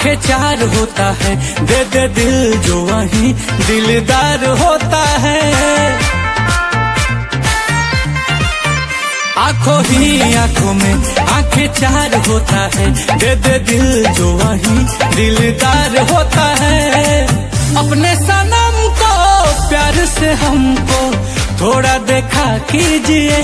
आंखें चार होता है, दे दे दिल जो वही दिलदार होता है। आंखों ही आंखों में आंखें चार होता है, दे दे दिल जो वही दिलदार होता है। अपने सनम को प्यार से हमको थोड़ा देखा कीजिए।